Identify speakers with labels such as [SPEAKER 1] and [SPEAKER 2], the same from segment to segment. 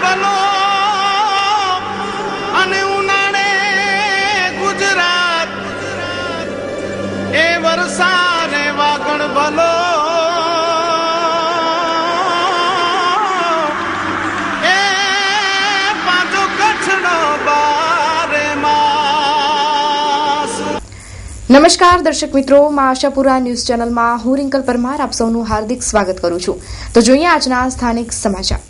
[SPEAKER 1] ભલો અને ઉનાળે ગુજરાત એ વરસાદ વાગણ ભલો એ પાછો કચ્છનો બારે માસ।
[SPEAKER 2] નમસ્કાર દર્શક મિત્રો, માં આશાપુરા ન્યૂઝ ચેનલમાં હું રિંકલ પરમાર આપ સૌનું હાર્દિક સ્વાગત કરું છું। તો જોઈએ આજના સ્થાનિક સમાચાર।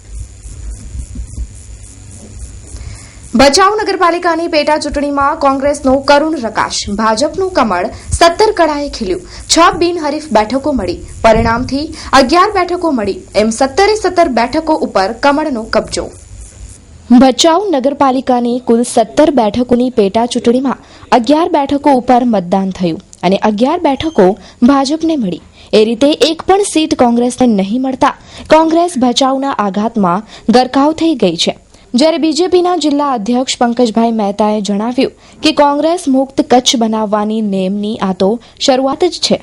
[SPEAKER 2] ભચાઉ નગરપાલિકાની પેટા ચૂંટણીમાં કોંગ્રેસનો કરુણ પ્રકાશ, ભાજપનું કમળ 17 કળાએ ખીલ્યું। 6 બિનહરીફ બેઠકો મળી, પરિણામથી 11 બેઠકો મળી, એમ 17 બેઠકો ઉપર કમળનો કબજો। ભચાઉ નગરપાલિકાની કુલ 17 બેઠકોની પેટા ચૂંટણીમાં 11 બેઠકો ઉપર મતદાન થયું અને 11 બેઠકો ભાજપને મળી। એ રીતે એક પણ સીટ કોંગ્રેસને નહીં મળતા કોંગ્રેસ ભચાઉના આઘાતમાં ગરકાવ થઈ ગઈ છે। જ્યારે બીજેપીના જિલ્લા અધ્યક્ષ પંકજભાઈ મહેતાએ જણાવ્યું કે કોંગ્રેસ મુક્ત કચ્છ બનાવવાની નેમની આ તો શરૂઆત જ છે।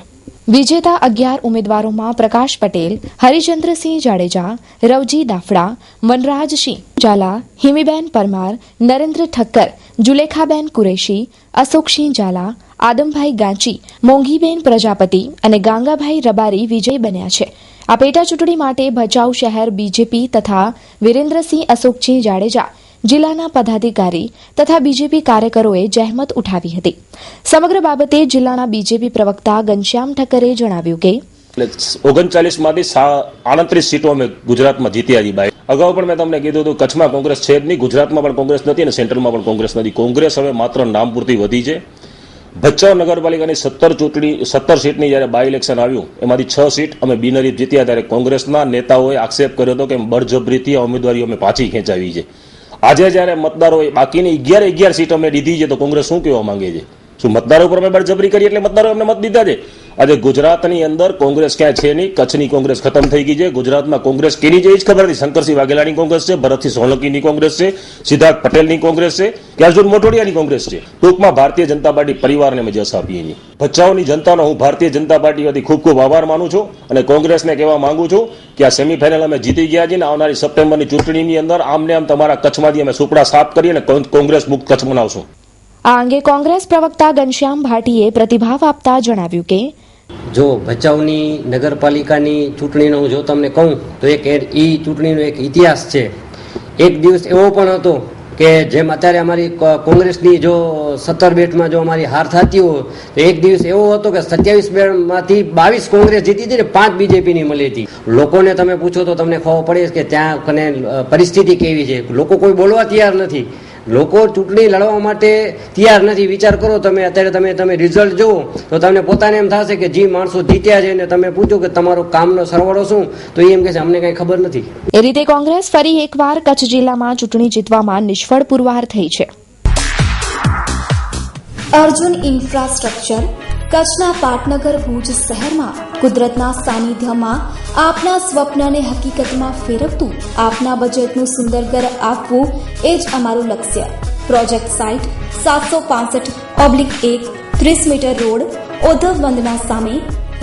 [SPEAKER 2] વિજેતા 11 ઉમેદવારોમાં પ્રકાશ પટેલ, હરિચંદ્રસિંહ જાડેજા, રવજી દાફડા, વનરાજસિંહ ઝાલા, હિમીબેન પરમાર, નરેન્દ્ર ઠક્કર, જુલેખાબેન કુરેશી, અશોકસિંહ ઝાલા, આદમભાઈ ગાંચી, મોંઘીબેન પ્રજાપતિ અને ગાંગાભાઈ રબારી વિજય બન્યા છે। આ પેટા ચૂંટણી માટે ભચાઉ શહેર બીજેપી તથા વિરેન્દ્રસિંહ અશોકસિંહ જાડેજા જિલ્લાના પદાધિકારી તથા બીજેપી કાર્યકરોએ જહેમત ઉઠાવી હતી। સમગ્ર બાબતે જિલ્લાના બીજેપી પ્રવક્તા ઘનશ્યામ ઠક્કરે જણાવ્યું કે
[SPEAKER 3] 39માંથી 38 સીટો અમે ગુજરાતમાં જીત્યા છીએ। અગાઉ પણ મેં તમને કીધું હતું, કચ્છમાં કોંગ્રેસ છે જ નહીં, ગુજરાતમાં પણ કોંગ્રેસ નથી અને સેન્ટ્રલમાં પણ કોંગ્રેસ નથી। કોંગ્રેસ હવે માત્ર નામ પૂરતી વધી છે। ભચાઉ નગરપાલિકાની 17 સીટની જ્યારે બાય ઇલેક્શન આવ્યું એમાંથી 6 સીટ અમે બિનહરીફ જીત્યા, ત્યારે કોંગ્રેસના નેતાઓએ આક્ષેપ કર્યો હતો કે બળજબરીથી ઉમેદવારીઓ અમે પાછી ખેંચાવી છે। આજે જ્યારે મતદારોએ બાકીની 11 સીટ અમે લીધી છે તો કોંગ્રેસ શું કહેવા માંગે છે? શું મતદારો ઉપર અમે બળજબરી કરી એટલે મતદારો અમને મત દીધા છે? આજે ગુજરાતની અંદર કોંગ્રેસ ક્યાંય છે નહીં, કચ્છની કોંગ્રેસ ખતમ થઈ ગઈ છે। ગુજરાતમાં કોંગ્રેસ કેની છે એ જ ખબર નથી। શંકરસિંહ વાઘેલાની કોંગ્રેસ છે, ભરતસિંહ સોલંકીની કોંગ્રેસ છે, સિદ્ધાર્થ પટેલની કોંગ્રેસ છે કે અર્જુન મોઢવાડિયાની કોંગ્રેસ છે। ટૂંકમાં ભારતીય જનતા પાર્ટી પરિવારને અમે જશ આપીએ છીએ। ભચાઉની જનતાનો હું ભારતીય જનતા પાર્ટી વતી ખૂબ ખૂબ આભાર માનું છું અને કોંગ્રેસને કહેવા માંગુ છું કે આ સેમીફાઇનલ અમે જીતી ગયા છીએ ને આવનારી સપ્ટેમ્બરની ચૂંટણીની અંદર આમને આમ તમારા કચ્છમાંથી અમે સુપડા સાફ કરી અને કોંગ્રેસ મુક્ત કચ્છ બનાવશું।
[SPEAKER 2] આ અંગે કોંગ્રેસ પ્રવક્તા ઘનશ્યામ ભાટીએ પ્રતિભાવ આપતા જણાવ્યું કે
[SPEAKER 4] જો ભચાઉની નગરપાલિકાની ચૂંટણીનો જો તમને કહું તો એક ચૂંટણીનો એક ઇતિહાસ છે। એક દિવસ એવો પણ હતો કે જેમ અત્યારે અમારી કોંગ્રેસની જો 17 બેઠમાં જો અમારી હાર થતી હોય તો એક દિવસ એવો હતો કે 27 બેઠમાંથી 22 કોંગ્રેસ જીતી હતી ને 5 બીજેપીની મળી હતી। લોકોને તમે પૂછો તો તમને ખબર પડે કે ત્યાં કને પરિસ્થિતિ કેવી છે। લોકો કોઈ બોલવા તૈયાર નથી, લોકો ચૂંટણી લડવા માટે તૈયાર નથી। વિચાર કરો તમે, અત્યારે તમે રિઝલ્ટ જુઓ તો તમને પોતાને એમ થશે કે જે માણસો જીત્યા છે ને તમે પૂછો કે તમારો કામનો સરવાળો શું તો એ એમ કહે છે અમને કંઈ ખબર નથી।
[SPEAKER 2] એ રીતે કોંગ્રેસ ફરી એકવાર કચ્છ જિલ્લામાં ચૂંટણી જીતવામાં નિષ્ફળ પુરવાર થઈ છે।
[SPEAKER 5] અર્જુન ઇન્ફ્રાસ્ટ્રક્ચર કચ્છના પાટનગર ભુજ શહેરમાં કુદરતના સાનિધ્યમાં આપના સ્વપ્નને હકીકતમાં ફેરવતું આપના બજેટનું સુંદર ઘર આપવું એ જ અમારું લક્ષ્ય। પ્રોજેક્ટ સાઇટ 765/1 30 મીટર રોડ, ઓધવ વંદના સામે,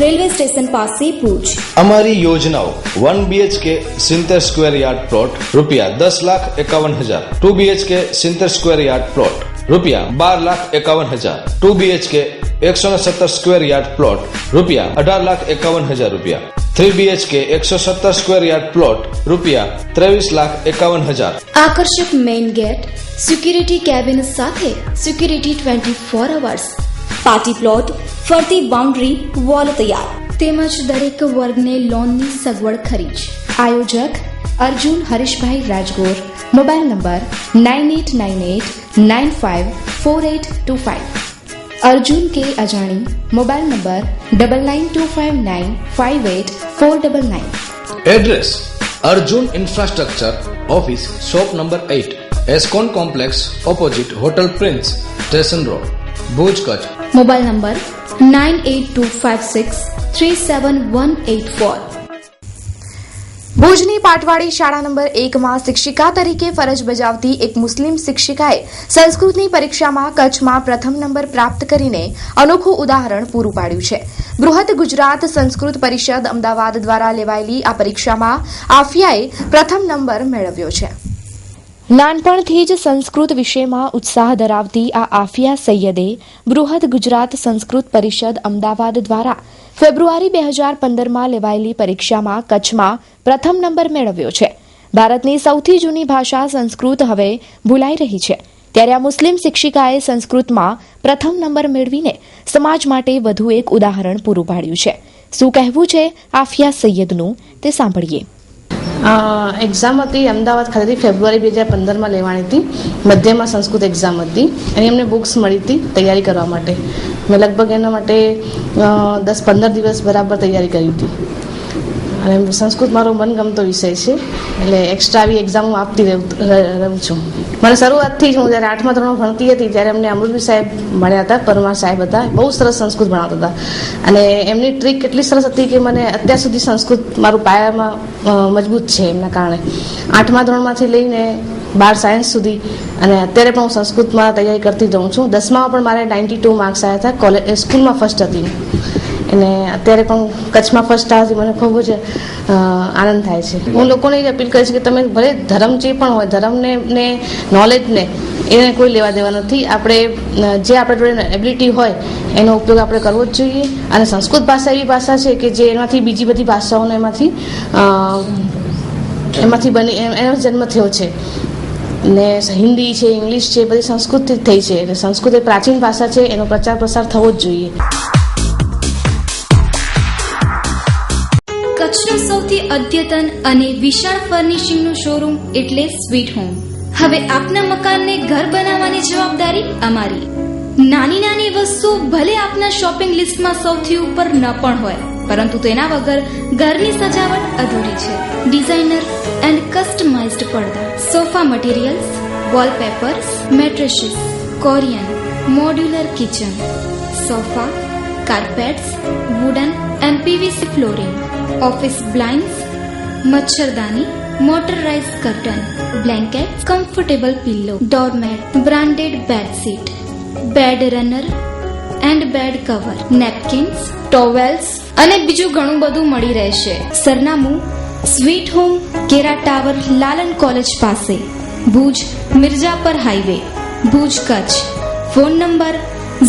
[SPEAKER 5] રેલવે સ્ટેશન પાસે ભુજ।
[SPEAKER 6] અમારી યોજનાઓ 1 BHK 70 square yard plot ₹10,51,000, 2 BHK 70 square yard plot ₹12,51,000, 2 BHK 170 square yard plot ₹18,51,000, 3 BHK 170 square yard plot ₹23,51,000।
[SPEAKER 5] આકર્ષક મેઇન ગેટ, સિક્યુરિટી કેબિન સાથે સિક્યુરિટી 24 અવર્સ, પાર્ટી પ્લોટ, ફરતી બાઉન્ડ્રી વોલ તૈયાર તેમજ દરેક વર્ગને લોનની સગવડ ખરી છે। આયોજક અર્જુન હરીશભાઈ રાજગોર, મોબાઈલ નંબર 9898954825, અર્જુન કે અજાણી, mobile number 9925958499।
[SPEAKER 6] Address Arjun infrastructure, office shop number 8, Escon complex opposite hotel Prince, station road, Bhuj, Kutch.
[SPEAKER 5] Mobile number 9825637184।
[SPEAKER 2] ભુજની પાટવાડી શાળા નંબર 1 માં શિક્ષિકા તરીકે ફરજ બજાવતી એક મુસ્લિમ શિક્ષિકાએ સંસ્કૃતની પરીક્ષામાં કચ્છમાં પ્રથમ નંબર પ્રાપ્ત કરીને અનોખું ઉદાહરણ પૂરું પાડ્યું છે। બૃહદ ગુજરાત સંસ્કૃત પરિષદ અમદાવાદ દ્વારા લેવાયેલી આ પરીક્ષામાં આફિયાએ પ્રથમ નંબર મેળવ્યો છે। નાનપણથી જ સંસ્કૃત વિષયમાં ઉત્સાહ ધરાવતી આ આફિયા સૈયદે બૃહદ ગુજરાત સંસ્કૃત પરિષદ અમદાવાદ દ્વારા ફેબ્રુઆરી 2015માં લેવાયેલી પરીક્ષામાં કચ્છમાં પ્રથમ નંબર મેળવ્યો છે. ભારતની સૌથી જૂની ભાષા સંસ્કૃત હવે ભૂલાઈ રહી છે, ત્યારે આ મુસ્લિમ શિક્ષિકાએ સંસ્કૃતમાં પ્રથમ નંબર મેળવીને સમાજ માટે વધુ એક ઉદાહરણ પૂરું પાડ્યું છે. શું કહેવું છે આફિયા સૈયદનું તે સાંભળીએ.
[SPEAKER 7] એક્ઝામ હતી અમદાવાદ ખાતેથી ફેબ્રુઆરી 2015માં લેવાની હતી. મધ્યમાં સંસ્કૃત એક્ઝામ હતી. એની અમને બુક્સ મળી હતી તૈયારી કરવા માટે. મેં લગભગ એના માટે 10-15 દિવસ બરાબર તૈયારી કરી હતી. અને સંસ્કૃત મારો મનગમતો વિષય છે, એટલે એક્સ્ટ્રા આવી એક્ઝામ હું આપતી રહું છું. મને શરૂઆતથી જ હું જ્યારે 8મા ધોરણમાં ભણતી હતી ત્યારે અમને અમૃતભાઈ સાહેબ મળ્યા હતા, પરમાર સાહેબ હતા. બહુ સરસ સંસ્કૃત ભણાવતા હતા અને એમની ટ્રીક એટલી સરસ હતી કે મને અત્યાર સુધી સંસ્કૃત મારું પાયામાં મજબૂત છે એમના કારણે. 8મા ધોરણમાંથી લઈને 12 સાયન્સ સુધી અને અત્યારે પણ હું સંસ્કૃતમાં તૈયારી કરતી રહું છું. 10મામાં પણ મારે 92 માર્ક્સ આવ્યા હતા. સ્કૂલમાં ફર્સ્ટ હતી અને અત્યારે પણ કચ્છમાં ફર્સ્ટ આવતી મને ખૂબ જ આનંદ થાય છે. હું લોકોને એ અપીલ કરીશ કે તમે ભલે ધર્મ જે પણ હોય, ધર્મને ને નોલેજને એને કોઈ લેવા દેવા નથી. આપણે જે આપણે જોડે એબિલિટી હોય એનો ઉપયોગ આપણે કરવો જ જોઈએ. અને સંસ્કૃત ભાષા એવી ભાષા છે કે જે એમાંથી બીજી બધી ભાષાઓને એમાંથી એનો જન્મ થયો છે. ને હિન્દી છે, ઇંગ્લિશ છે, બધી સંસ્કૃતથી જ થઈ છે. એટલે સંસ્કૃત એ પ્રાચીન ભાષા છે, એનો પ્રચાર પ્રસાર થવો જ જોઈએ.
[SPEAKER 5] કચ્છનું સૌથી અદ્યતન અને વિશાળ ફર્નિશિંગનું શોરૂમ એટલે સ્વીટ હોમ. હવે આપના મકાનને ઘર બનાવવાની જવાબદારી અમારી. નાની નાની વસ્તુ ભલે આપના શોપિંગ લિસ્ટમાં સૌથી ઉપર ન પણ હોય, પરંતુ તેના વગર ઘરની સજાવટ અધૂરી છે. ડિઝાઇનર એન્ડ કસ્ટમાઇઝ્ડ પડદા, sofa materials, wallpapers, mattresses, Corian, modular kitchen, sofa, carpets, wooden and PVC flooring, office blinds, મચ્છરદાની, motorized curtain, blanket, comfortable pillow, doormat, branded bedsheet, bed runner and bed cover, napkins, towels અને બીજું ઘણું બધું મળી રહેશે. સરનામું sweet home, Kera tower, Lalan college પાસે, Bhuj Mirjapar highway, Bhuj, Kutch. Phone number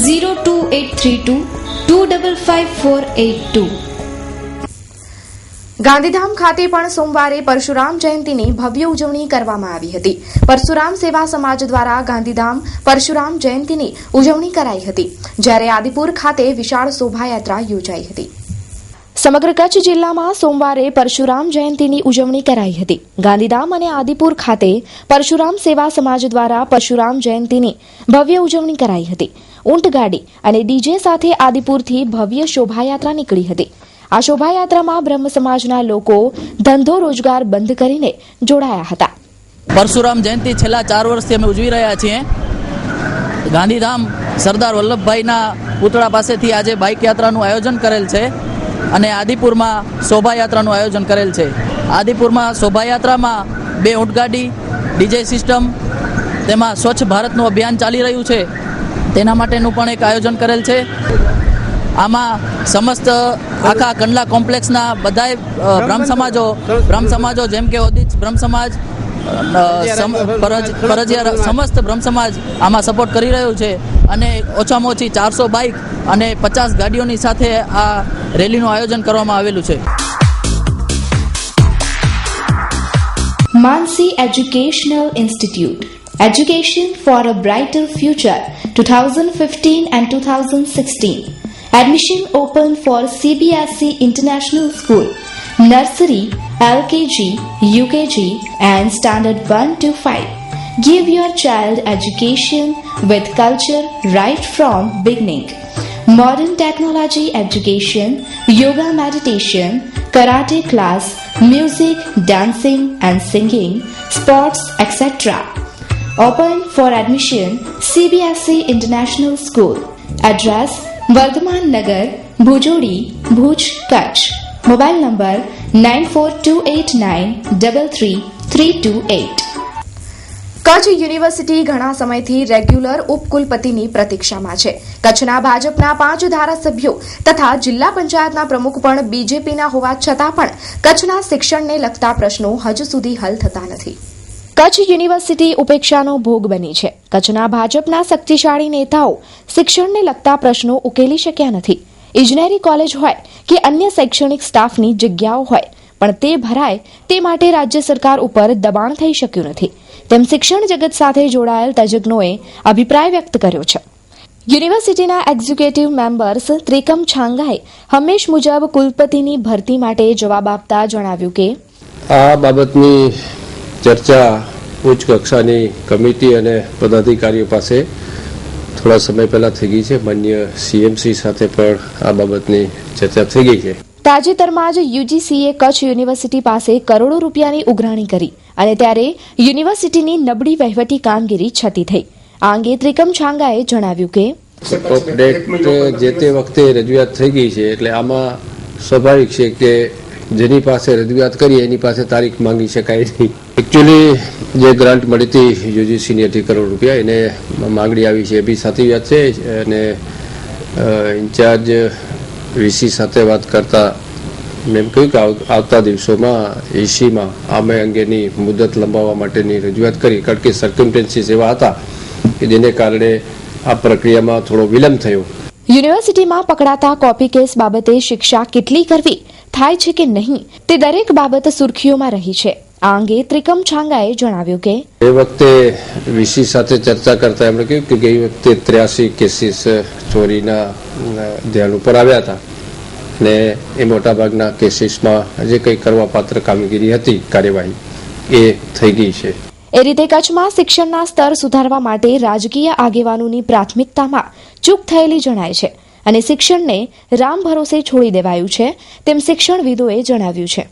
[SPEAKER 5] 02832 255482.
[SPEAKER 2] Gandhidham ખાતે પણ સોમવારે પરશુરામ જયંતીની ભવ્ય ઉજવણી કરવામાં આવી હતી. પરશુરામ સેવા સમાજ દ્વારા ગાંધીધામ પરશુરામ જયંતીની ઉજવણી કરાઈ હતી, જ્યારે આદિપુર ખાતે વિશાળ શોભાયાત્રા યોજાઈ હતી. સમગ્ર કચ્છ જિલ્લામાં સોમવારે પરશુરામ જયંતીની ઉજવણી કરાઈ હતી. ગાંધીધામ અને આદિપુર ખાતે પરશુરામ સેવા સમાજ દ્વારા પરશુરામ જયંતીની ભવ્ય ઉજવણી કરાઈ હતી. ઊંટગાડી અને ડીજે સાથે આદિપુરથી ભવ્ય શોભાયાત્રા નીકળી હતી. આ શોભાયાત્રામાં બ્રહ્મ સમાજના લોકો ધંધો રોજગાર બંધ કરીને જોડાયા હતા.
[SPEAKER 8] પરશુરામ જયંતિ છેલ્લા 4 વર્ષથી અમે ઉજવી રહ્યા છીએ. ગાંધીધામ સરદાર વલ્લભભાઈના પુતળા પાસેથી આજે બાઇક યાત્રાનું આયોજન કરેલ છે અને આદિપુરમાં શોભાયાત્રાનું આયોજન કરેલ છે. આદિપુરમાં શોભાયાત્રામાં 2 ઊંટગાડી, ડીજે સિસ્ટમ, તેમાં સ્વચ્છ ભારતનું અભિયાન ચાલી રહ્યું છે, તેના માટેનું પણ એક આયોજન કરેલ છે. આમાં સમસ્ત આખા કંડલા કોમ્પ્લેક્સના બધાય બ્રહ્મ સમાજો જેમ કે ઓદિત બ્રહ્મ સમાજ, પરજીયા, સમસ્ત બ્રહ્મ સમાજ આમાં સપોર્ટ કરી રહ્યું છે અને ઓછામાં ઓછી 400 બાઇક અને 50 ગાડીઓની સાથે આ રેલીનું આયોજન કરવામાં આવેલું છે.
[SPEAKER 5] Mansi Educational Institute, Education for a Brighter Future, 2015 and 2016. Admission open for CBSE International School, Nursery, LKG, UKG and Standard 1 to 5. Give your child education with culture right from beginning. Modern technology education, yoga meditation, karate class, music, dancing and singing, sports, etc. Open for admission CBSE International School. Address Vardhaman Nagar, Bhujodi, Bhuj, Kutch. Mobile number 9428933328. Kutch university ઘણા સમયથી regular ઉપકુલપતિની પ્રતીક્ષામાં છે. કચ્છના ભાજપના 5 ધારાસભ્યો તથા જિલ્લા પંચાયતના પ્રમુખ પણ બીજેપીના હોવા છતાં પણ કચ્છના શિક્ષણને લગતા પ્રશ્નો હજુ સુધી હલ થતા નથી.
[SPEAKER 2] કચ્છ યુનિવર્સિટી ઉપેક્ષાનો ભોગ બની છે. કચ્છના ભાજપના શક્તિશાળી નેતાઓ શિક્ષણને લગતા પ્રશ્નો ઉકેલી શક્યા નથી. ઇજનેરી કોલેજ હોય કે અન્ય શૈક્ષણિક સ્ટાફની જગ્યાઓ હોય પણ તે ભરાય તે માટે રાજ્ય સરકાર ઉપર દબાણ થઈ શક્યું નથી તેમ શિક્ષણ જગત સાથે જોડાયેલ તજજ્ઞોએ અભિપ્રાય વ્યક્ત કર્યો છે. યુનિવર્સિટીના એક્ઝિક્યુટિવ મેમ્બર્સ ત્રિકમ છાંગાએ હંમેશ મુજબ કુલપતિની ભરતી માટે જવાબ આપતા જણાવ્યું કે
[SPEAKER 9] આ બાબતની ચર્ચા ઉચ્ચ કક્ષાની કમિટી અને પદાધિકારીઓ પાસે થોડા સમય પહેલા થઈ ગઈ છે. માન્ય સીએમસી સાથે પણ આ બાબતની ચર્ચા થઈ ગઈ છે.
[SPEAKER 2] તાજેતરમાં જ યુજીસીએ કચ્છ યુનિવર્સિટી પાસે કરોડો રૂપિયાની ઉઘરાણી કરી અને ત્યારે યુનિવર્સિટીની નબળી વહીવટી કામગીરી છતી થઈ. આ અંગે ત્રિકમ છાંગાએ જણાવ્યું કે
[SPEAKER 9] અપડેટ જે તે વખતે રજૂઆત થઈ ગઈ છે એટલે આમાં સ્વાભાવિક છે કે જેની પાસે રજૂઆત કરી એની પાસે તારીખ માંગી શકાય નહીં. એકચ્યુઅલી જે ગ્રાન્ટ મળી હતી યુજીસીની 8 કરોડ રૂપિયા એને માંગણી આવી છે એ બી સાચી વાત છે અને ઇન્ચાર્જ વીસી સાથે વાત કરતા મેં કહ્યું કે આવતા દિવસોમાં એસીમાં આમે અંગેની મુદત લંબાવવા માટેની રજૂઆત કરી કારણ કે સર્કમસ્ટન્સીસ એવા હતા કે જેને કારણે આ પ્રક્રિયામાં થોડો વિલંબ થયો.
[SPEAKER 2] યુનિવર્સિટીમાં પકડાતા કોપી કેસ બાબતે શિક્ષા કેટલી કરવી થાય છે કે નહીં તે દરેક બાબત સુર્ખીઓમાં રહી છે. આ અંગે ત્રિકમ છાંગાએ જણાવ્યું કે
[SPEAKER 9] એ વખતે વીસી સાથે ચર્ચા કરતા એમણે કહ્યું કે ગઈ વખતે 83 કેસીસ ચોરીના ધ્યાન ઉપર આવ્યા હતા અને એ મોટાભાગના કેસીસમાં જે કંઈ કરવા પાત્ર કામગીરી હતી કાર્યવાહી એ થઈ ગઈ છે.
[SPEAKER 2] એ રીતે કચ્છમાં શિક્ષણના સ્તર સુધારવા માટે રાજકીય આગેવાનોની પ્રાથમિકતામાં ચૂક થયેલી જણાય છે અને શિક્ષણને રામ ભરોસે છોડી દેવાયું છે તેમ શિક્ષણવિદોએ જણાવ્યું છે.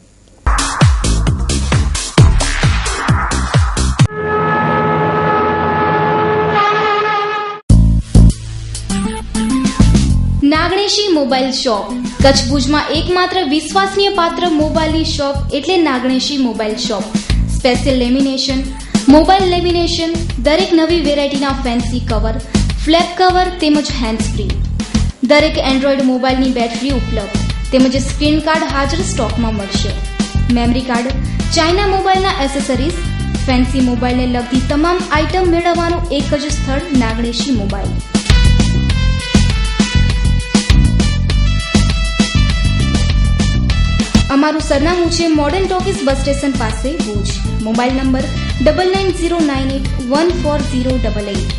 [SPEAKER 5] નાગણેશી મોબાઈલ શોપ કચ્છ ભુજમાં એકમાત્ર વિશ્વસનીય પાત્ર મોબાઈલની શોપ એટલે Naganeshi mobile shop. Special lamination, mobile lamination, દરેક નવી વેરાયટીના ફેન્સી કવર, ફ્લેપ કવર તેમજ હેન્ડ્સ ફ્રી. દરેક એન્ડ્રોઈડ મોબાઈલની બેટરી ઉપલબ્ધ તેમજ સ્ક્રીન કાર્ડ હાજર સ્ટોકમાં મળશે. મેમરી કાર્ડ, ચાઇના મોબાઈલના એસેસરીઝ, ફેન્સી મોબાઈલને લગતી તમામ આઇટમ મેળવવાનું એક જ સ્થળ નાગણેશી મોબાઈલ. અમારું સરનામું છે મોડર્ન ટોકીઝ બસ સ્ટેશન પાસે ભુજ. Mobile number 9909814088.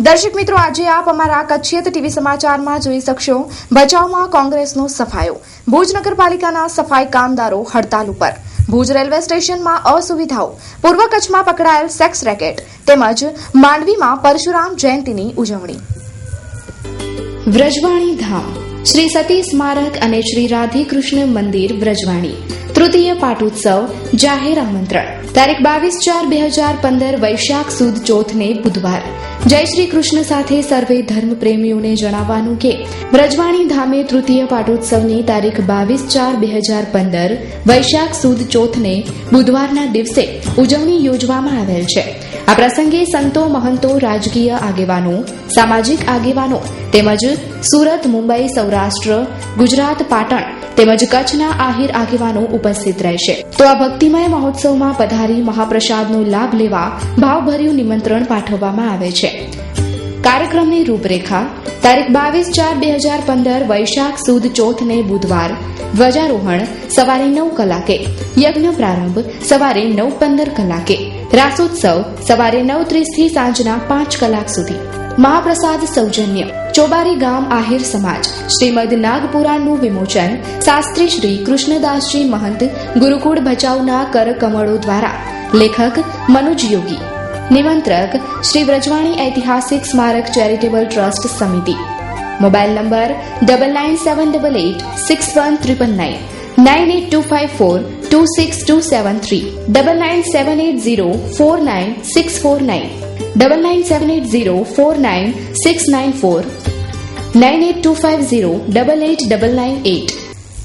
[SPEAKER 2] દર્શક મિત્રો, આજે આપ અમારા કચ્છિયત ટીવી સમાચારમાં જોઈ શકશો ભચાઉમાં કોંગ્રેસનો સફાયો. ભુજ નગરપાલિકાના સફાઈ કામદારો હડતાલ ઉપર. ભુજ રેલવે સ્ટેશનમાં અસુવિધાઓ. પૂર્વ કચ્છમાં પકડાયેલ સેક્સ રેકેટ તેમજ માંડવીમાં પરશુરામ જયંતિની ઉજવણી. વ્રજવાણી ધામ શ્રી સતી સ્મારક અને શ્રી રાધેકૃષ્ણ મંદિર વ્રજવાણી તૃતીય પાટોત્સવ જાહેર આમંત્રણ. તારીખ 22/4/2015 વૈશાખ સુદ ચોથને બુધવાર. જય શ્રી કૃષ્ણ સાથે સર્વે ધર્મ પ્રેમીઓને જણાવવાનું કે વ્રજવાણી ધામે તૃતીય પાટોત્સવની તારીખ 22/4/2015 વૈશાખ સુદ ચોથને બુધવારના દિવસે ઉજવણી યોજવામાં આવેલ છે. આ પ્રસંગે સંતો, મહંતો, રાજકીય આગેવાનો, સામાજિક આગેવાનો તેમજ સુરત, મુંબઈ, સૌરાષ્ટ્ર, ગુજરાત, પાટણ તેમજ કચ્છના આહિર આગેવાનો ઉપસ્થિત રહેશે. તો આ ભક્તિમય મહોત્સવમાં પધારી મહાપ્રસાદનો લાભ લેવા ભાવભર્યું નિમંત્રણ પાઠવવામાં આવે છે. કાર્યક્રમની રૂપરેખા. તારીખ 22/4/2015 વૈશાખ સુદ ચોથને બુધવાર. ધ્વજારોહણ સવારે 9 કલાકે. યજ્ઞ પ્રારંભ સવારે 9:15 કલાકે. રાસોત્સવ સવારે 9:30 થી સાંજના 5 કલાક સુધી. મહાપ્રસાદ સૌજન્ય ચોબારી ગામ આહિર સમાજ શ્રીમદ નાગપુરાણનું વિમોચન શાસ્ત્રી શ્રી કૃષ્ણદાસજી મહંત ગુરુકુળ ભચાઉના કરકમળો દ્વારા. લેખક મનુજ યોગી. નિમંત્રક શ્રી વ્રજવાણી ઐતિહાસિક સ્મારક ચેરિટેબલ ટ્રસ્ટ સમિતિ. Mobile number 9978861999 9825426273 9978049649 9978049694 9825088998.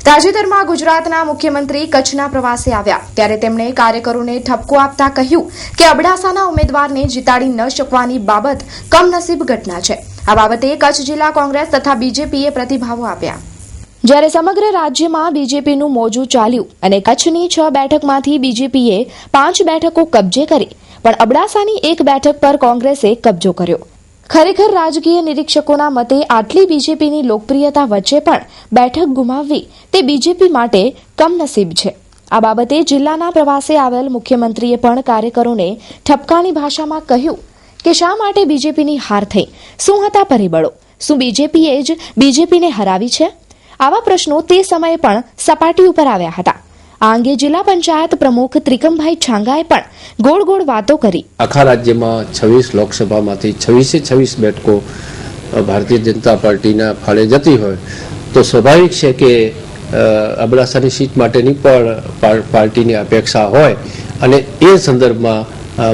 [SPEAKER 2] તાજેતરમાં ગુજરાતના મુખ્યમંત્રી કચ્છના પ્રવાસે આવ્યા ત્યારે તેમણે કાર્યકરોને ઠપકો આપતા કહ્યું કે અબડાસાના ઉમેદવારને જીતાડી ન શકવાની બાબત કમનસીબ ઘટના છે. આ બાબતે કચ્છ જિલ્લા કોંગ્રેસ તથા બીજેપીએ પ્રતિભાવો આપ્યા. જ્યારે સમગ્ર રાજ્યમાં બીજેપીનું મોજું ચાલ્યું અને કચ્છની 6 બેઠકમાંથી બીજેપીએ 5 બેઠકો કબજે કરી, પણ અબડાસાની 1 બેઠક પર કોંગ્રેસે કબજો કર્યો. ખરેખર રાજકીય નિરીક્ષકોના મતે આટલી બીજેપીની લોકપ્રિયતા વચ્ચે પણ બેઠક ગુમાવવી તે બીજેપી માટે કમનસીબ છે. આ બાબતે જિલ્લાના પ્રવાસે આવેલ મુખ્યમંત્રીએ પણ કાર્યકરોને ઠપકાની ભાષામાં કહ્યું કે શા માટે બીજેપીની હાર થઈ, શું હતા પરિબળો, શું બીજેપીએ જ બીજેપીને હરાવી છે? આવા પ્રશ્નો તે સમયે પણ સપાટી ઉપર આવ્યા હતા. આ અંગે જિલ્લા પંચાયત પ્રમુખ ત્રિકમભાઈ છાંગાએ પણ ગોળ ગોળ વાતો કરી.
[SPEAKER 9] આખા રાજ્યમાં 26 લોકસભામાંથી 26 બેઠકો ભારતીય જનતા પાર્ટીના ફાળે જતી હોય તો સ્વાભાવિક છે કે અબડાસાની સીટ માટેની પણ પાર્ટીની અપેક્ષા હોય અને એ સંદર્ભમાં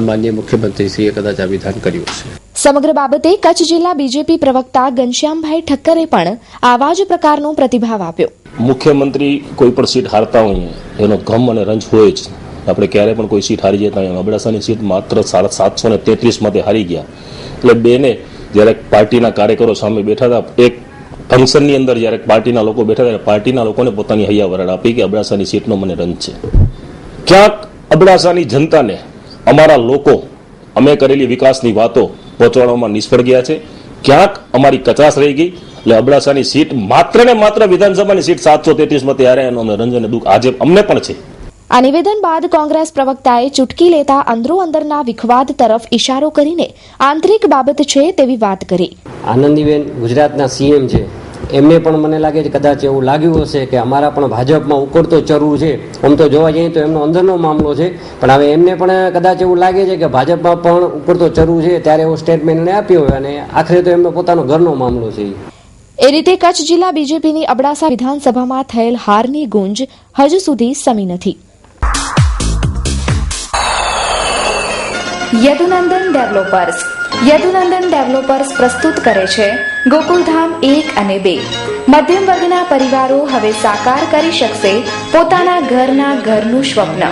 [SPEAKER 9] માનનીય મુખ્યમંત્રીશ્રીએ કદાચ આ વિધાન કર્યું છે.
[SPEAKER 2] સમગ્ર બાબતે કચ્છ જિલ્લા બીજેપી પ્રવક્તા ઘનશ્યામભાઈ ઠક્કરે પણ આવા જ પ્રકારનો પ્રતિભાવ આપ્યો.
[SPEAKER 3] મુખ્યમંત્રી કોઈ પણ સીટ હારતા હોઈએ એનો ગમ અને રંજ હોય જ. આપણે ક્યારે પણ કોઈ સીટ હારી જતા હોય, અબડાસાની સીટ માત્ર 733 માંથી હારી ગયા. એટલે બેને જ્યારે પાર્ટીના કાર્યકરો સામે બેઠા હતા, એક ફંક્શનની અંદર જ્યારે પાર્ટીના લોકો બેઠા હતા, પાર્ટીના લોકોને પોતાની હૈયા વરાળ આપી કે અબડાસાની સીટનો મને રંજ છે. ક્યાંક અબડાસાની જનતાને અમારા લોકો અમે કરેલી વિકાસની વાતો પહોંચાડવામાં નિષ્ફળ ગયા છે. ક્યાંક અમારી કચાશ રહી ગઈ. એટલે અબડાસાની સીટ માત્ર ને માત્ર વિધાનસભાની સીટ 733 માંથી હારે એનો અમને રંજ અને દુઃખ આજે અમને પણ છે.
[SPEAKER 2] આ નિવેદન બાદ કોંગ્રેસ પ્રવક્તાએ ચૂટકી લેતા અંદરોઅંદરના વિખવાદ તરફ ઇશારો કરીને આંતરિક બાબત છે તેવી વાત કરી.
[SPEAKER 4] આનંદીબેન ગુજરાતના સીએમ છે, એમને પણ મને લાગે છે કદાચ એવું લાગ્યું હશે કે અમારા પણ ભાજપમાં ઉકળતો ચરુ છે. આમ તો જોવા જઈએ તો એમનો અંદરનો મામલો છે, પણ હવે એમને પણ કદાચ એવું લાગે છે કે ભાજપમાં પણ ઉકળતો ચરુ છે, ત્યારે એવો સ્ટેટમેન્ટ આપ્યો હોય અને આખરે તો એમનો પોતાનો ઘરનો મામલો છે.
[SPEAKER 2] એ રીતે કચ્છ જિલ્લા બીજેપીની અબડાસા વિધાનસભામાં થયેલ હારની ગુંજ હજુ સુધી સમી નથી. યદુનંદન ડેવલપર્સ પ્રસ્તુત કરે છે ગોકુલધામ 1 અને 2. મધ્યમ વર્ગના પરિવારો હવે સાકાર કરી શકશે પોતાના ઘરનું સ્વપ્ન.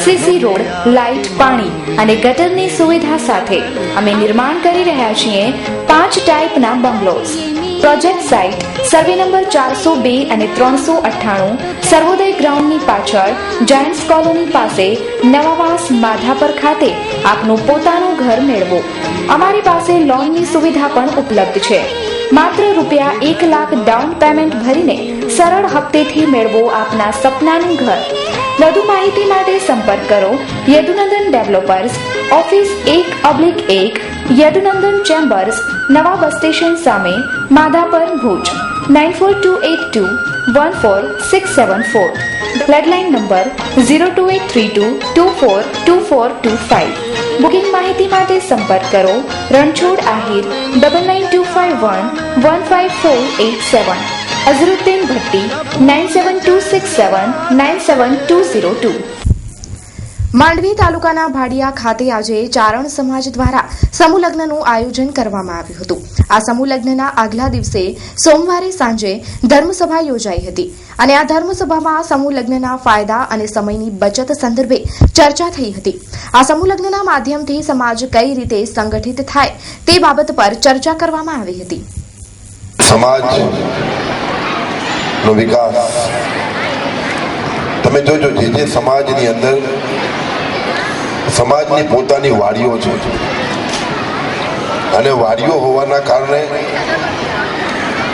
[SPEAKER 2] સીસી રોડ, લાઇટ, પાણી અને ગટરની સુવિધા સાથે અમે નિર્માણ કરી રહ્યા છીએ 5 ટાઈપના bungalows. Project site survey number 402 અને 398, સર્વોદય ગ્રાઉન્ડની પાછળ, જાયન્ટ્સ કોલોની પાસે, નવાવાસ માધાપર ખાતે આપનું પોતાનું ઘર મેળવો. અમારી પાસે લોનની સુવિધા પણ ઉપલબ્ધ છે. માત્ર ₹1 લાખ ડાઉન પેમેન્ટ ભરીને સરળ હપ્તેથી મેળવો આપના સપનાનું ઘર. વધુ માહિતી માટે સંપર્ક કરો Yadunandan developers, office 1/1, Yadunandan chambers, નવા બસ સ્ટેશન સામે, Madhapar, Bhuj 9428214674. Landline number 02832242425. Booking માહિતી માટે સંપર્ક કરો રણછોડ આહિર 9925115487, અઝરુદ્દીન ભટ્ટી 9726797202. માંડવી તાલુકાના ભાડિયા ખાતે આજે ચારણ સમાજ દ્વારા સમૂહ લગ્નનું આયોજન કરવામાં આવ્યું હતું. આ સમૂહ લગ્નના આગલા દિવસે સોમવારે સાંજે ધર્મસભા યોજાઈ હતી અને આ ધર્મસભામાં સમૂહ લગ્નના ફાયદા અને સમયની બચત સંદર્ભે ચર્ચા થઈ હતી. આ સમૂહ લગ્નના માધ્યમથી સમાજ કઈ રીતે સંગઠિત થાય તે બાબત પર ચર્ચા કરવામાં આવી હતી.
[SPEAKER 10] સમાજનો વિકાસ તમે જોજો, જે સમાજની અંદર સમાજની પોતાની વાડીઓ છે અને વાડીઓ હોવાના કારણે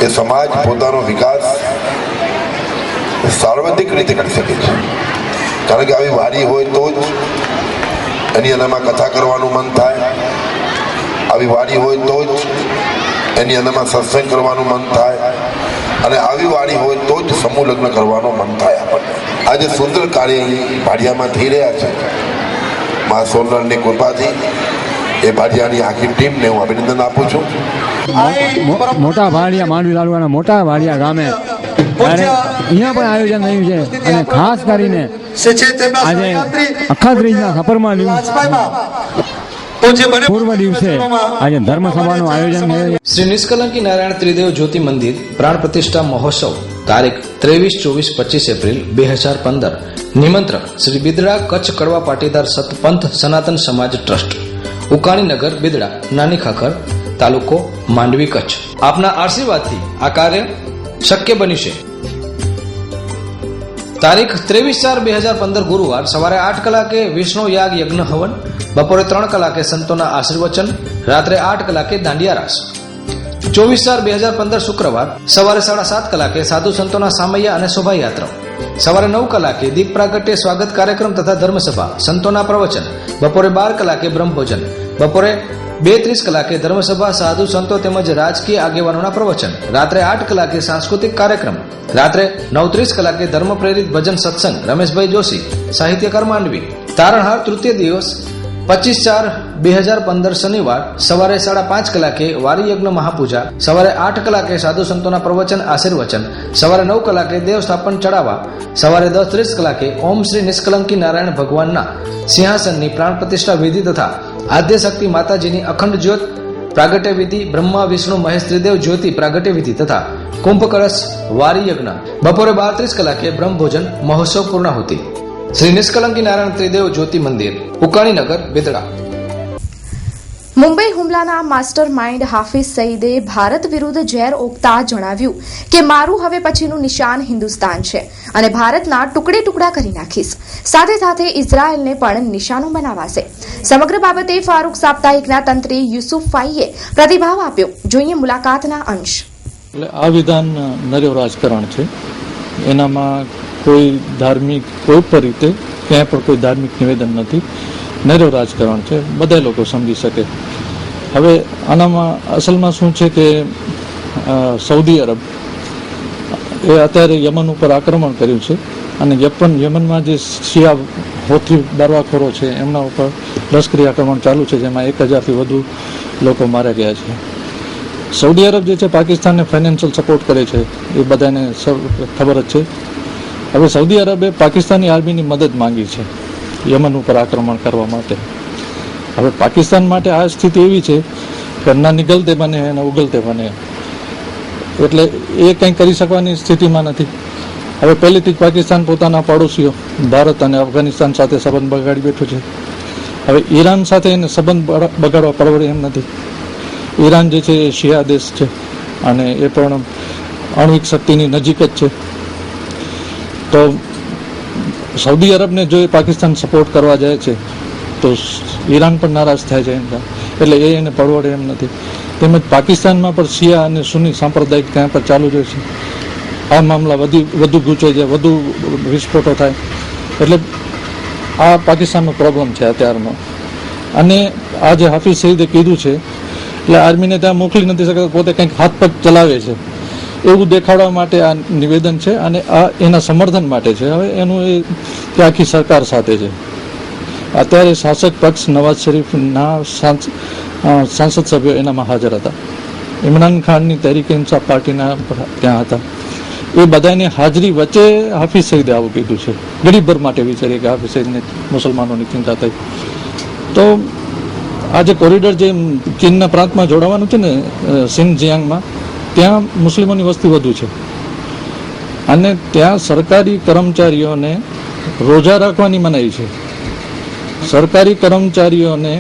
[SPEAKER 10] એ સમાજ પોતાનો વિકાસ સાર્વત્રિક રીતે કરી શકે છે. કારણ કે આવી વાડી હોય તો જ એની અંદરમાં કથા કરવાનું મન થાય, આવી વાડી હોય તો જ એની અંદરમાં સત્સંગ કરવાનું મન થાય, અને આવી વાડી હોય તો જ સમૂહ લગ્ન કરવાનું મન થાય. આપણને આજે સુંદર કાર્ય ભાડિયામાં થઈ રહ્યા છે. મા સોનલની કૃપાથી એ ભાડિયાની આખી ટીમને હું અભિનંદન આપું છું.
[SPEAKER 11] મોટા ભાડિયા, માંડવી તાલુકાના મોટા ભાડિયા ગામે અહીંયા પણ આયોજન થયું છે અને ખાસ કરીને આજે અખાત્રીજના સપરમાં પૂર્વ દિવસે આજે ધર્મસભાનું આયોજન થયું છે.
[SPEAKER 6] શ્રી નિષ્કલંકી નારાયણ ત્રિદેવ જ્યોતિ મંદિર પ્રાણ પ્રતિષ્ઠા મહોત્સવ તારીખ 23, 24, 25 એપ્રિલ 2015. નિમંત્રક શ્રી બિદડા કચ્છ કડવા પાટીદાર સતપંથ સનાતન સમાજ ટ્રસ્ટ, ઉકાણીનગર, બિદડા, નાની ખાખર, તાલુકો માંડવી, કચ્છ. આપના આશીર્વાદથી આ કાર્ય શક્ય બન્યું છે. તારીખ 23/4/2015 ગુરુવાર સવારે 8 કલાકે વિષ્ણુ યાગ યજ્ઞ હવન, બપોરે 3 કલાકે સંતોના આશીર્વચન, રાત્રે 8 કલાકે દાંડિયા રાસ. 24/4/2015 શુક્રવાર સવારે 7:30 કલાકે સાધુ સંતોના સામૈયા અને શોભાયાત્રા. સવારે 9 કલાકે દીપ પ્રાગટ્ય સ્વાગત કાર્યક્રમ તથા ધર્મસભા, સંતોના પ્રવચન. બપોરે 12 કલાકે બ્રહ્મભોજન. બપોરે 2:30 કલાકે ધર્મસભા, સાધુ સંતો તેમજ રાજકીય આગેવાનોના પ્રવચન. રાત્રે 8 કલાકે સાંસ્કૃતિક કાર્યક્રમ. રાત્રે 9:30 કલાકે ધર્મ પ્રેરિત ભજન સત્સંગ, રમેશભાઈ જોશી, સાહિત્યકાર માંડવી. તારણહાર તૃતીય દિવસ 25/4/2015 શનિવાર સવારે 5:30 કલાકે વારી યજ્ઞ મહાપૂજા. સવારે 8 કલાકે સાધુ સંતોના પ્રવચન આશીર્વચન. સવારે 9 કલાકે દેવ સ્થાપન ચડાવવા. સવારે 10:30 કલાકે ઓમ શ્રી નિષ્કલંકી નારાયણ ભગવાનના સિંહાસનની પ્રાણ પ્રતિષ્ઠા વિધિ તથા આદ્ય શક્તિ માતાજીની અખંડ જ્યોત પ્રાગટ્ય વિધિ, બ્રહ્મા વિષ્ણુ મહેશ ત્રિદેવ જ્યોતિ પ્રાગટ્ય વિધિ તથા કુંભ કળશ વારી યજ્ઞ. બપોરે 12:30 કલાકે બ્રહ્મભોજન મહોત્સવ પૂર્ણાહુતિ. શ્રી નિષ્કલંકી નારાયણ ત્રિદેવ જ્યોતિ મંદિર, ઉકાણીનગર, બેદડા.
[SPEAKER 2] મુંબઈ હુમલાના માસ્ટર માઇન્ડ હાફિઝ સઈદે ભારત વિરુદ્ધ ઝેર ઓકતા જણાવ્યું કે મારું હવે પછીનું નિશાન હિન્દુસ્તાન છે અને ભારતના ટુકડે ટુકડા કરી નાખીશ. સાથે સાથે ઇઝરાયલને પણ નિશાનો બનાવાશે. સમગ્ર બાબતે ફારૂક સાપ્તાહિકના તંત્રી યુસુફ ફાઈએ પ્રતિભાવ આપ્યો. જોઈએ મુલાકાતના અંશ.
[SPEAKER 12] આ વિધાન નર્યો રાજકારણ છે. એનામાં કોઈ ધાર્મિક કોઈ પણ રીતે ક્યાંય પણ કોઈ ધાર્મિક નિવેદન નથી. નર્યો રાજકારણ છે, બધા લોકો સમજી શકે. હવે આનામાં અસલમાં શું છે કે સૌદી અરબ એ અત્યારે યમન ઉપર આક્રમણ કર્યું છે અને યમનમાં જે શિયા હોથી બરવાખોરો છે એમના ઉપર લશ્કરી આક્રમણ ચાલુ છે, જેમાં 1000થી વધુ લોકો માર્યા ગયા છે. સૌદી અરબ જે છે પાકિસ્તાનને ફાઇનાન્શિયલ સપોર્ટ કરે છે, એ બધાને ખબર જ છે. હવે સૌદી અરબે પાકિસ્તાની આર્મીની મદદ માંગી છે યમન ઉપર આક્રમણ કરવા માટે. હવે પાકિસ્તાન માટે આ સ્થિતિ એવી છે કે ના નિગલતે બને અને ઉગલતે બને, એટલે એ કંઈ કરી શકવાની સ્થિતિમાં નથી. હવે પહેલેથી જ પાકિસ્તાન પોતાના પડોશીઓ ભારત અને અફઘાનિસ્તાન સાથે સંબંધ બગાડી બેઠું છે. હવે ઈરાન સાથે એને સંબંધ બગાડવા પરવડે એમ નથી. ઈરાન જે છે એ શિયા દેશ છે અને એ પણ આણ્વિક શક્તિની નજીક જ છે. તો સૌદી અરબને જો એ પાકિસ્તાન સપોર્ટ કરવા જાય છે તો ઈરાન પણ નારાજ થાય છે એમ, એટલે એ એને પરવડે એમ નથી. તેમજ પાકિસ્તાનમાં પણ શિયા અને સુન્ની સાંપ્રદાયિક ત્યાં પર ચાલુ જ છે. આ મામલા વધુ ગૂંચાઈ જાય, વધુ વિસ્ફોટો થાય, એટલે આ પાકિસ્તાનનો પ્રોબ્લેમ છે અત્યારનો. અને આ જે હાફિઝ સઈદે કીધું છે એટલે આર્મીને ત્યાં મોકલી નથી શકતા, પોતે કંઈક હાથ પગ ચલાવે છે એવું દેખાડવા માટે આ નિવેદન છે અને આ એના સમર્થન માટે છે. હવે એનું એ આખી સરકાર સાથે છે. અત્યારે શાસક પક્ષ નવાઝ શરીફના સાંસદ સભ્યો એનામાં હાજર હતા. ઇમરાન ખાનની તહેરીકે ઇન્સાફ પાર્ટીના ત્યાં હતા. એ બધાની હાજરી વચ્ચે હાફિઝ સઈદે આવું કીધું છે. ગરીબભર માટે વિચારીએ કે હાફિઝ સઈદને મુસલમાનોની ચિંતા થઈ. તો આ જે કોરિડોર જે ચીનના પ્રાંતમાં જોડાવાનું છે ને સિંગજિયાંગમાં, ત્યાં મુસ્લિમોની વસ્તી વધુ છે અને ત્યાં સરકારી કર્મચારીઓને રોજા રાખવાની મનાઈ છે. સરકારી કર્મચારીઓને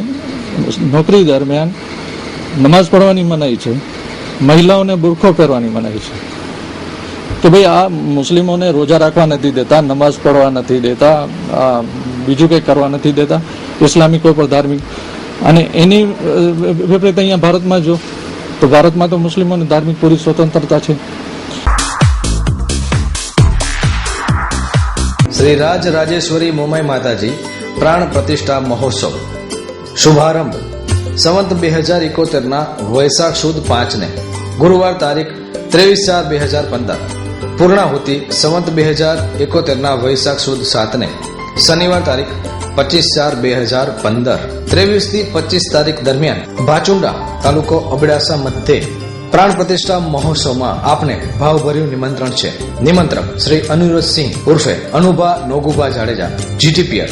[SPEAKER 12] નોકરી દરમિયાન નમાઝ પઢવાની મનાઈ છે. મહિલાઓને બુરખો પહેરવાની મનાઈ છે. કે ભાઈ આ મુસ્લિમોને રોજા રાખવા નથી દેતા, નમાઝ પઢવા નથી દેતા, બીજું કંઈ કરવા નથી દેતા, ઇસ્લામિક કોઈ પણ ધાર્મિક. અને એની વિપરીત અહીંયા ભારતમાં જો તો ભારતમાં તો મુસ્લિમોની ધાર્મિક પૂરી સ્વતંત્રતા છે.
[SPEAKER 6] શ્રી રાજ રાજેશ્વરી મોમાઈ માતાજી પ્રાણ પ્રતિષ્ઠા મહોત્સવ શુભારંભ સંવત 2071 વૈશાખ સુદ 5 ગુરુવાર તારીખ 23/4/2015. પૂર્ણાહુતિ સંવત 2071 વૈશાખ સુદ 7 શનિવાર તારીખ 25/4/2015. 23 થી 25 તારીખ દરમિયાન ભાચુંડા તાલુકો અબડાસા મધ્યે પ્રાણ પ્રતિષ્ઠા મહોત્સવમાં આપને ભાવભર્યું નિમંત્રણ છે. નિમંત્રક શ્રી અનુરોધસિંહ ઉર્ફે અનુભા નોગુભા જાડેજા, જીટીપીઆર.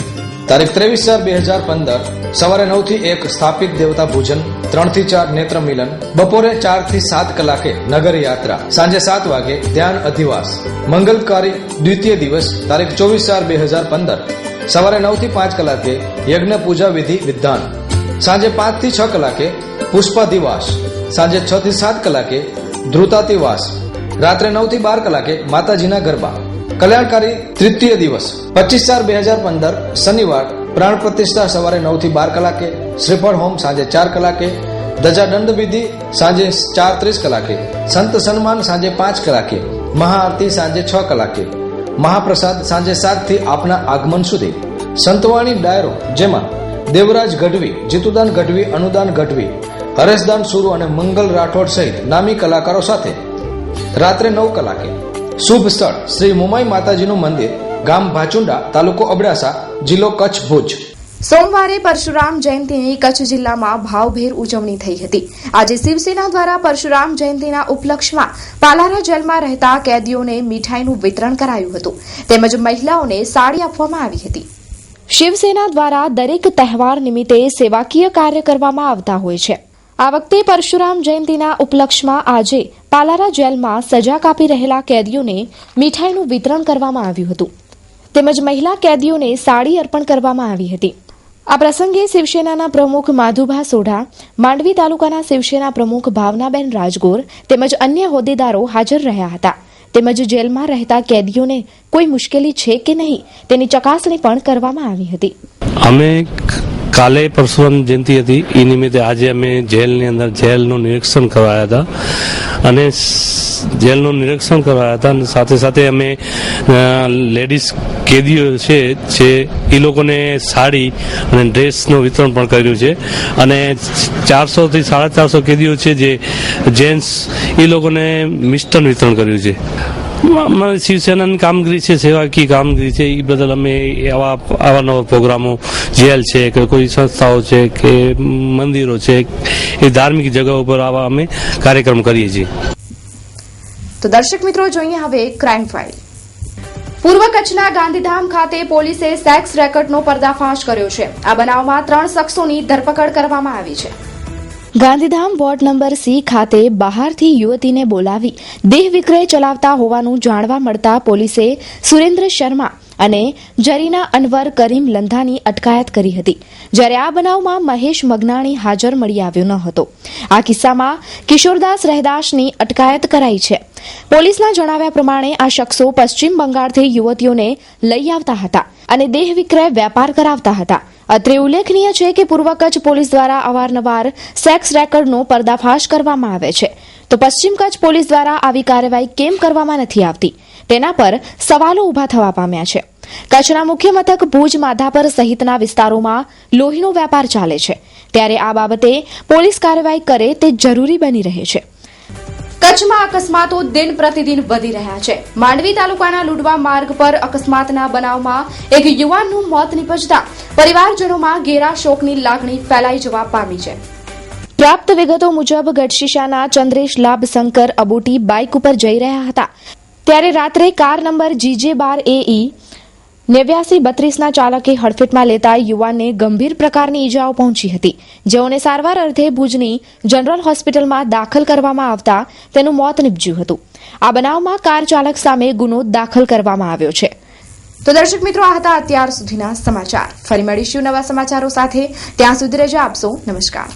[SPEAKER 6] તારીખ 23/4/2015 સવારે 9 થી 1 સ્થાપિત દેવતા પૂજન, 3 થી 4 નેત્ર મિલન, બપોરે 4 થી 7 કલાકે નગર યાત્રા, સાંજે 7 વાગે ધ્યાન અધિવાસ. મંગલકારી દ્વિતીય દિવસ તારીખ 24/4/2015 સવારે 9 થી 5 કલાકે યજ્ઞ પૂજા વિધિ વિધાન, સાંજે 5 થી 6 કલાકે પુષ્પાધિવાસ, સાંજે 6 થી 7 કલાકે ધ્રુતાતિવાસ, રાત્રે 9 થી 12 કલાકે માતાજીના ગરબા. કલ્યાણકારી તૃતીય દિવસ 25/4/2015 શનિવાર પ્રાણ પ્રતિષ્ઠા સવારે 9 થી 12 કલાકે, શ્રીફળ હોમ સાંજે 4 કલાકે, ધજાદંડ વિધિ સાંજે 4:30 કલાકે, સંત સન્માન સાંજે 5 કલાકે, મહાઆરતી સાંજે 6 કલાકે, મહાપ્રસાદ સાંજે 7 થી આપના આગમન સુધી. સંતવાણી ડાયરો જેમાં દેવરાજ ગઢવી, જીતુદાન ગઢવી, અનુદાન ગઢવી, હરેશદાન સુરુ અને મંગલ રાઠોડ સહિત નામી કલાકારો સાથે રાત્રે 9 કલાકે. શુભ સ્થળ શ્રી મુમાઈ માતાજીનું મંદિર, ગામ ભાચુંડા, તાલુકો અબડાસા, જિલ્લો કચ્છ, ભુજ.
[SPEAKER 2] સોમવારે પરશુરામ જયંતિની કચ્છ જિલ્લામાં ભાવભેર ઉજવણી થઈ હતી. આજે શિવસેના દ્વારા પરશુરામ જયંતિના ઉપલક્ષમાં પાલારા જેલમાં રહેતા કેદીઓને મીઠાઈનું વિતરણ કરાયું હતું, તેમજ મહિલાઓને સાડી આપવામાં આવી હતી. શિવસેના દ્વારા દરેક તહેવાર નિમિત્તે સેવાકીય કાર્ય કરવામાં આવતા હોય છે. આ વખતે પરશુરામ જયંતિના ઉપલક્ષમાં આજે પાલારા જેલમાં સજા કાપી રહેલા કેદીઓને મીઠાઈનું વિતરણ કરવામાં આવ્યું હતું, તેમજ મહિલા કેદીઓને સાડી અર્પણ કરવામાં આવી હતી. આ પ્રસંગે શિવસેનાના પ્રમુખ માધુભા સોઢા, માંડવી તાલુકાના શિવસેના પ્રમુખ ભાવનાબેન રાજગોર તેમજ અન્ય હોદ્દેદારો હાજર રહ્યા હતા. તેમજ જેલમાં રહેતા કેદીઓને કોઈ મુશ્કેલી છે કે નહીં તેની ચકાસણી પણ કરવામાં આવી હતી.
[SPEAKER 13] અમે કાલે પરશુરામ જયંતિ હતી, એ નિમિત્તે આજે અમે જેલની અંદર જેલનું નિરીક્ષણ કરાયા હતા અને જેલનું નિરીક્ષણ કરાયા હતા અને સાથે સાથે અમે લેડીઝ કેદીઓ છે જે એ લોકોને સાડી અને ડ્રેસનું વિતરણ પણ કર્યું છે અને 400 થી 450 કેદીઓ છે જે જેન્ટ્સ, એ લોકોને મિષ્ટાન વિતરણ કર્યું છે. અમારી શિવસેનાની કામગીરી છે, સેવાકીય કામગીરી છે, એ બદલ અમે આવા નવા પ્રોગ્રામો, જેલ છે કે કોઈ સંસ્થાઓ છે કે મંદિરો છે, એ ધાર્મિક જગ્યાઓ પર આવા અમે કાર્યક્રમ કરીએ છીએ.
[SPEAKER 2] તો દર્શક મિત્રો, જોઈએ હવે ક્રાઇમ ફાઇલ. પૂર્વ કચ્છના ગાંધીધામ ખાતે પોલીસે સેક્સ રેકેટનો પર્દાફાશ કર્યો છે. આ બનાવમાં 3 શખ્સોની ધરપકડ કરવામાં આવી છે. ગાંધીધામ વોર્ડ નંબર C ખાતે બહારથી યુવતીને બોલાવી દેહ વિક્રય ચલાવતા હોવાનું જાણવા મળતા પોલીસે સુરેન્દ્ર શર્મા અને જરીના અનવર કરીમ લંધાની અટકાયત કરી હતી. જ્યારે આ બનાવમાં મહેશ મગનાણી હાજર મળી આવ્યો ન હતો. આ કિસ્સામાં કિશોરદાસ રહેદાસની અટકાયત કરાઈ છે. પોલીસના જણાવ્યા પ્રમાણે આ શખ્સો પશ્ચિમ બંગાળથી યુવતીઓને લઈ આવતા હતા અને દેહ વિક્રય વેપાર કરાવતા હતા. અત્રે ઉલ્લેખનીય છે કે પૂર્વ કચ્છ પોલીસ દ્વારા અવારનવાર સેક્સ રેકેટનો પર્દાફાશ કરવામાં આવે છે, તો પશ્ચિમ કચ્છ પોલીસ દ્વારા આવી કાર્યવાહી કેમ કરવામાં નથી આવતી તેના પર સવાલો ઉભા થવા પામ્યા છે. કચ્છના મુખ્ય મથક ભુજ, માધાપર સહિતના વિસ્તારોમાં લોહીનો વેપાર ચાલે છે, ત્યારે આ બાબતે પોલીસ કાર્યવાહી કરે તે જરૂરી બની રહે છે. કચ્છમાં અકસ્માતો દિન પ્રતિદિન વધી રહ્યા છે. માંડવી તાલુકાના લુડવા માર્ગ પર અકસ્માતના બનાવમાં એક યુવાનનું મોત નીપજતા પરિવારજનોમાં ઘેરા શોકની લાગણી ફેલાઈ જવા પામી છે. પ્રાપ્ત વિગતો મુજબ ગઢશીશાના ચંદ્રેશ લાભ શંકર અબોટી બાઇક ઉપર જઈ રહ્યા હતા, ત્યારે રાત્રે કાર નંબર GJ12AE 8932ના ચાલકે હડફેટમાં લેતા યુવાનને ગંભીર પ્રકારની ઈજાઓ પહોંચી હતી, જેઓને સારવાર અર્થે ભુજની જનરલ હોસ્પિટલમાં દાખલ કરવામાં આવતા તેનું મોત નીપજ્યું હતું. આ બનાવમાં કાર ચાલક સામે ગુનો દાખલ કરવામાં આવ્યો છે. તો દર્શક મિત્રો, આ હતા અત્યાર સુધીના સમાચાર. ફરી મળીશું નવા સમાચારો સાથે. ત્યાં સુધી રજા આપશો. નમસ્કાર.